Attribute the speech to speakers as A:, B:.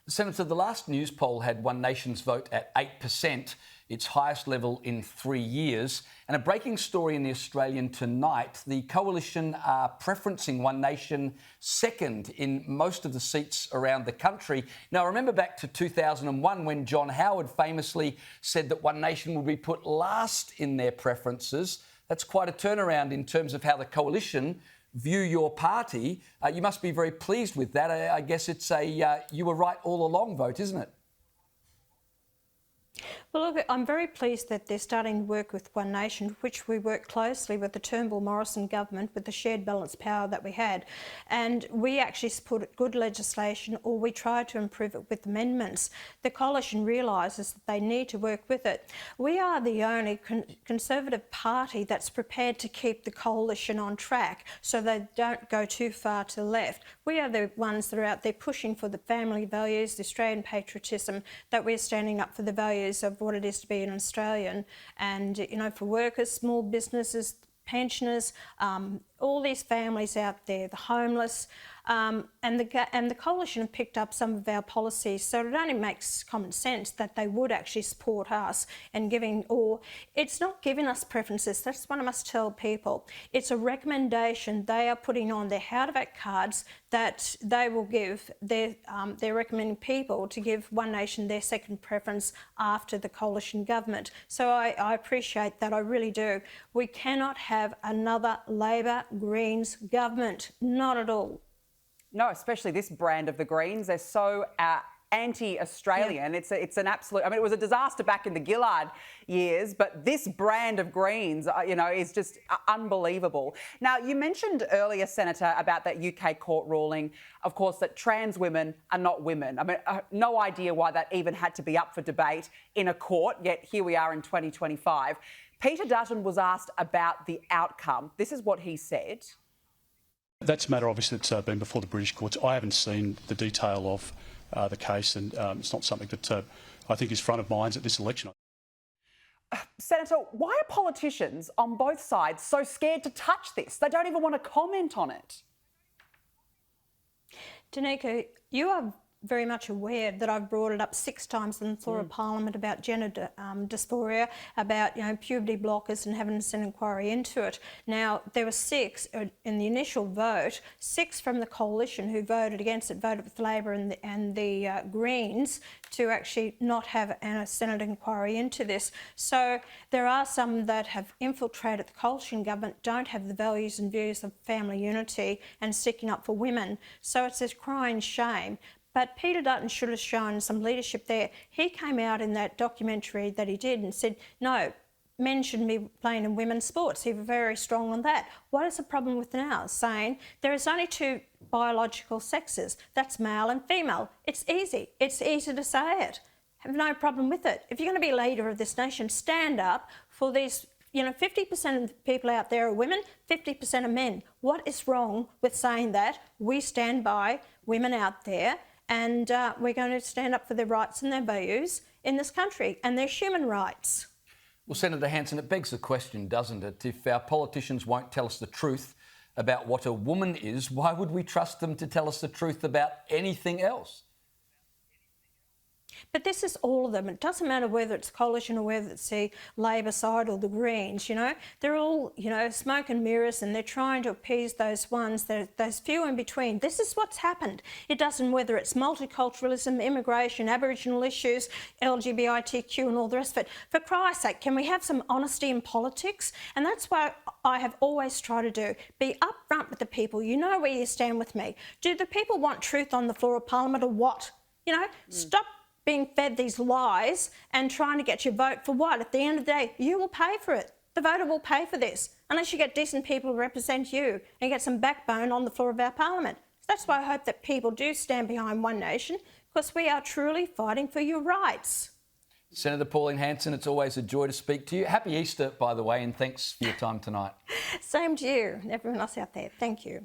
A: Senator, the last news poll had One Nation's vote at 8%, its highest level in 3 years. And a breaking story in The Australian tonight, the Coalition are preferencing One Nation second in most of the seats around the country. Now, remember back to 2001 when John Howard famously said that One Nation would be put last in their preferences. That's quite a turnaround in terms of how the Coalition view your party. You must be very pleased with that. I guess it's a you were right all along vote, isn't it?
B: Well, look, I'm very pleased that they're starting to work with One Nation, which we worked closely with the Turnbull Morrison government with the shared balance power that we had. And we actually supported good legislation, or we tried to improve it with amendments. The Coalition realises that they need to work with it. We are the only Conservative party that's prepared to keep the Coalition on track so they don't go too far to the left. We are the ones that are out there pushing for the family values, the Australian patriotism, that we're standing up for the values of what it is to be an Australian, and for workers, small businesses, pensioners, all these families out there, the homeless, and the Coalition have picked up some of our policies, so it only makes common sense that they would actually support us and it's not giving us preferences. That's what I must tell people. It's a recommendation they are putting on their how to vote cards that they will give they're recommending people to give One Nation their second preference after the Coalition government. So I appreciate that, I really do. We cannot have another Labor Greens government, not at all.
C: No, especially this brand of the Greens. They're so anti-Australian. Yeah. It's an absolute... I mean, it was a disaster back in the Gillard years, but this brand of Greens, is just unbelievable. Now, you mentioned earlier, Senator, about that UK court ruling, of course, that trans women are not women. I mean, no idea why that even had to be up for debate in a court, yet here we are in 2025. Peter Dutton was asked about the outcome. This is what he said.
D: That's a matter, obviously, that's been before the British courts. I haven't seen the detail of the case, and it's not something that I think is front of minds at this election.
C: Senator, why are politicians on both sides so scared to touch this? They don't even want to comment on it.
B: Danica, you are very much aware that I've brought it up 6 times on the floor of Parliament about gender dysphoria, about puberty blockers, and having an inquiry into it. Now, there were 6 in the initial vote, 6 from the Coalition who voted against it, voted with Labor and the Greens to actually not have a Senate inquiry into this. So there are some that have infiltrated the Coalition government, don't have the values and views of family unity and sticking up for women. So it's a crying shame. But Peter Dutton should have shown some leadership there. He came out in that documentary that he did and said, no, men shouldn't be playing in women's sports. He was very strong on that. What is the problem with now? Saying there is only 2 biological sexes. That's male and female. It's easy. It's easy to say it. Have no problem with it. If you're going to be leader of this nation, stand up for these. 50% of the people out there are women, 50% are men. What is wrong with saying that? We stand by women out there, and we're going to stand up for their rights and their values in this country and their human rights.
A: Well, Senator Hanson, it begs the question, doesn't it? If our politicians won't tell us the truth about what a woman is, why would we trust them to tell us the truth about anything else?
B: But this is all of them. It doesn't matter whether it's Coalition or whether it's the Labor side or the Greens, They're all, smoke and mirrors, and they're trying to appease those ones, those few in between. This is what's happened. It doesn't, whether it's multiculturalism, immigration, Aboriginal issues, LGBTQ and all the rest of it. For Christ's sake, can we have some honesty in politics? And that's why I have always tried to do. Be upfront with the people. You know where you stand with me. Do the people want truth on the floor of Parliament or what? Stop being fed these lies and trying to get your vote for what? At the end of the day, you will pay for it. The voter will pay for this, unless you get decent people to represent you and get some backbone on the floor of our Parliament. So that's why I hope that people do stand behind One Nation, because we are truly fighting for your rights.
A: Senator Pauline Hanson, it's always a joy to speak to you. Happy Easter, by the way, and thanks for your time tonight.
B: Same to you and everyone else out there. Thank you.